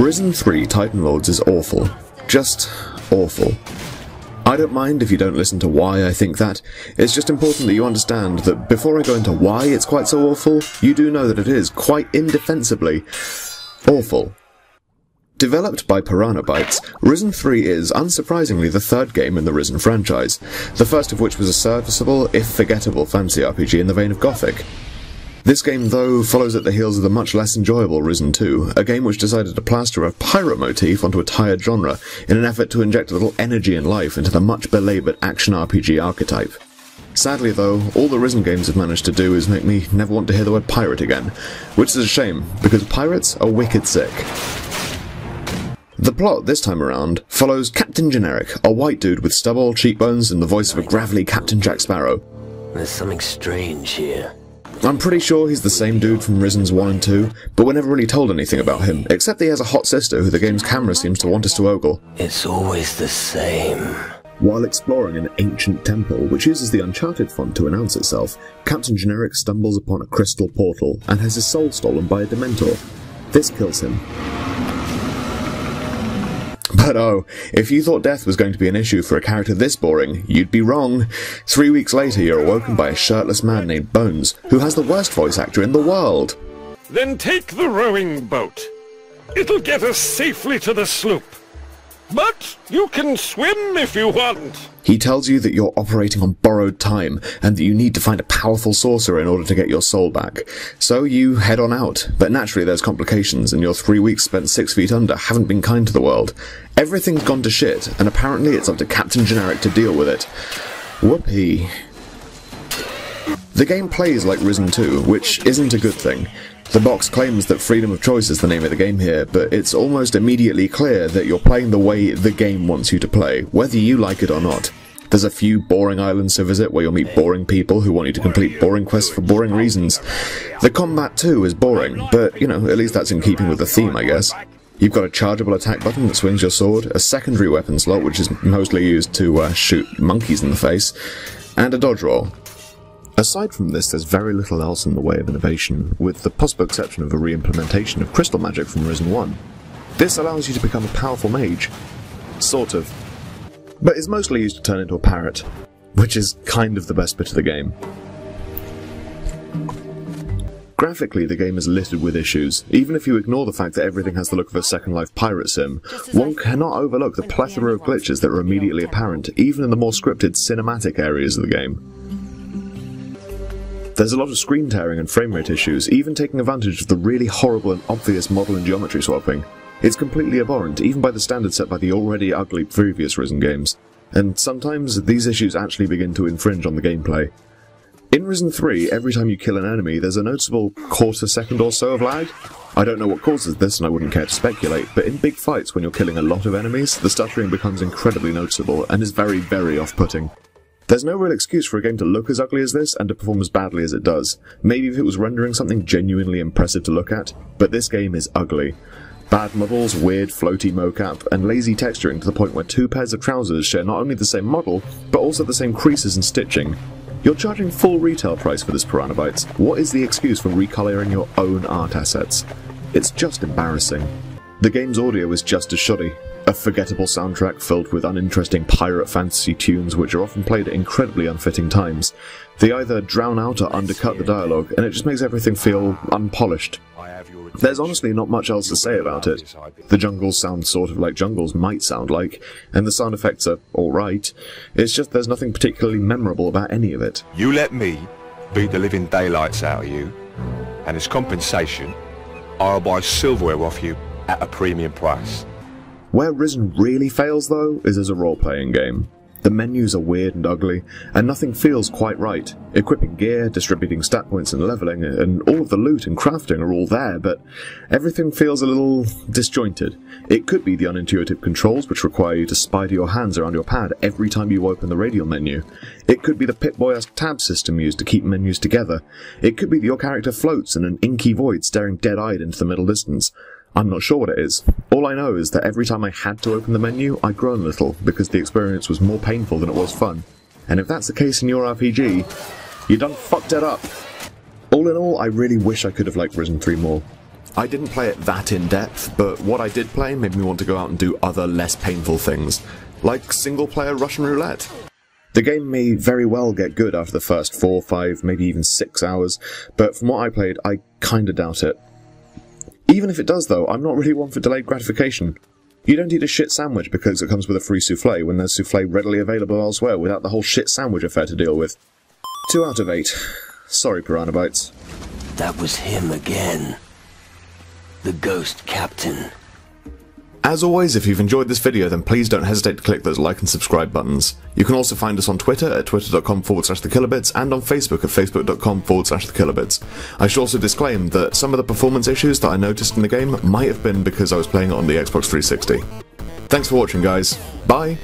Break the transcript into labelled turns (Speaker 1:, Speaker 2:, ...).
Speaker 1: Risen 3 Titan Lords is awful. Just awful. I don't mind if you don't listen to why I think that. It's just important that you understand that before I go into why it's quite so awful, you do know that it is, quite indefensibly, awful. Developed by Piranha Bytes, Risen 3 is, unsurprisingly, the third game in the Risen franchise, the first of which was a serviceable, if forgettable, fantasy RPG in the vein of Gothic. This game, though, follows at the heels of the much less enjoyable Risen 2, a game which decided to plaster a pirate motif onto a tired genre in an effort to inject a little energy and life into the much belaboured action RPG archetype. Sadly, though, all the Risen games have managed to do is make me never want to hear the word pirate again, which is a shame, because pirates are wicked sick. The plot, this time around, follows Captain Generic, a white dude with stubble, cheekbones, and the voice of a gravelly Captain Jack Sparrow.
Speaker 2: There's something strange here.
Speaker 1: I'm pretty sure he's the same dude from Risens 1 and 2, but we're never really told anything about him, except that he has a hot sister who the game's camera seems to want us to ogle.
Speaker 2: It's always the same.
Speaker 1: While exploring an ancient temple, which uses the Uncharted font to announce itself, Captain Generic stumbles upon a crystal portal and has his soul stolen by a Dementor. This kills him. But oh, if you thought death was going to be an issue for a character this boring, you'd be wrong. 3 weeks later, you're awoken by a shirtless man named Bones, who has the worst voice actor in the world.
Speaker 3: Then take the rowing boat. It'll get us safely to the sloop. But you can swim if you want.
Speaker 1: He tells you that you're operating on borrowed time, and that you need to find a powerful sorcerer in order to get your soul back. So you head on out, but naturally there's complications, and your 3 weeks spent 6 feet under haven't been kind to the world. Everything's gone to shit, and apparently it's up to Captain Generic to deal with it. Whoopee. The game plays like Risen 2, which isn't a good thing. The box claims that freedom of choice is the name of the game here, but it's almost immediately clear that you're playing the way the game wants you to play, whether you like it or not. There's a few boring islands to visit where you'll meet boring people who want you to complete boring quests for boring reasons. The combat too is boring, but, you know, at least that's in keeping with the theme, I guess. You've got a chargeable attack button that swings your sword, a secondary weapon slot which is mostly used to shoot monkeys in the face, and a dodge roll. Aside from this, there's very little else in the way of innovation, with the possible exception of a re-implementation of crystal magic from Risen 1. This allows you to become a powerful mage. Sort of. But is mostly used to turn into a parrot, which is kind of the best bit of the game. Graphically, the game is littered with issues. Even if you ignore the fact that everything has the look of a Second Life pirate sim, one cannot overlook the plethora of glitches that are immediately apparent, even in the more scripted cinematic areas of the game. There's a lot of screen tearing and frame rate issues, even taking advantage of the really horrible and obvious model and geometry swapping. It's completely abhorrent, even by the standards set by the already ugly previous Risen games, and sometimes these issues actually begin to infringe on the gameplay. In Risen 3, every time you kill an enemy, there's a noticeable quarter second or so of lag. I don't know what causes this, and I wouldn't care to speculate, but in big fights when you're killing a lot of enemies, the stuttering becomes incredibly noticeable, and is very, very off-putting. There's no real excuse for a game to look as ugly as this and to perform as badly as it does. Maybe if it was rendering something genuinely impressive to look at, but this game is ugly. Bad models, weird floaty mocap, and lazy texturing to the point where 2 pairs of trousers share not only the same model, but also the same creases and stitching. You're charging full retail price for this Piranha Bytes. What is the excuse for recoloring your own art assets? It's just embarrassing. The game's audio is just as shoddy. A forgettable soundtrack filled with uninteresting pirate fantasy tunes which are often played at incredibly unfitting times. They either drown out or undercut the dialogue, and it just makes everything feel unpolished. There's honestly not much else to say about it. The jungles sound sort of like jungles might sound like, and the sound effects are alright. It's just there's nothing particularly memorable about any of it.
Speaker 4: You let me beat the living daylights out of you, and as compensation, I'll buy silverware off you at a premium price.
Speaker 1: Where Risen really fails, though, is as a role-playing game. The menus are weird and ugly, and nothing feels quite right. Equipping gear, distributing stat points and leveling, and all of the loot and crafting are all there, but everything feels a little disjointed. It could be the unintuitive controls which require you to spider your hands around your pad every time you open the radial menu. It could be the Pip-Boy-esque tab system used to keep menus together. It could be that your character floats in an inky void staring dead-eyed into the middle distance. I'm not sure what it is. All I know is that every time I had to open the menu, I groaned a little, because the experience was more painful than it was fun. And if that's the case in your RPG, you done fucked it up. All in all, I really wish I could have liked Risen 3 more. I didn't play it that in depth, but what I did play made me want to go out and do other less painful things, like single-player Russian roulette. The game may very well get good after the first 4, 5, maybe even 6 hours, but from what I played, I kinda doubt it. Even if it does though, I'm not really one for delayed gratification. You don't eat a shit sandwich because it comes with a free souffle when there's souffle readily available elsewhere without the whole shit sandwich affair to deal with. 2 out of 8. Sorry, Piranha Bytes.
Speaker 2: That was him again. The ghost captain.
Speaker 1: As always, if you've enjoyed this video, then please don't hesitate to click those like and subscribe buttons. You can also find us on Twitter at twitter.com/thekillerbits and on Facebook at facebook.com/thekillerbits. I should also disclaim that some of the performance issues that I noticed in the game might have been because I was playing it on the Xbox 360. Thanks for watching, guys. Bye!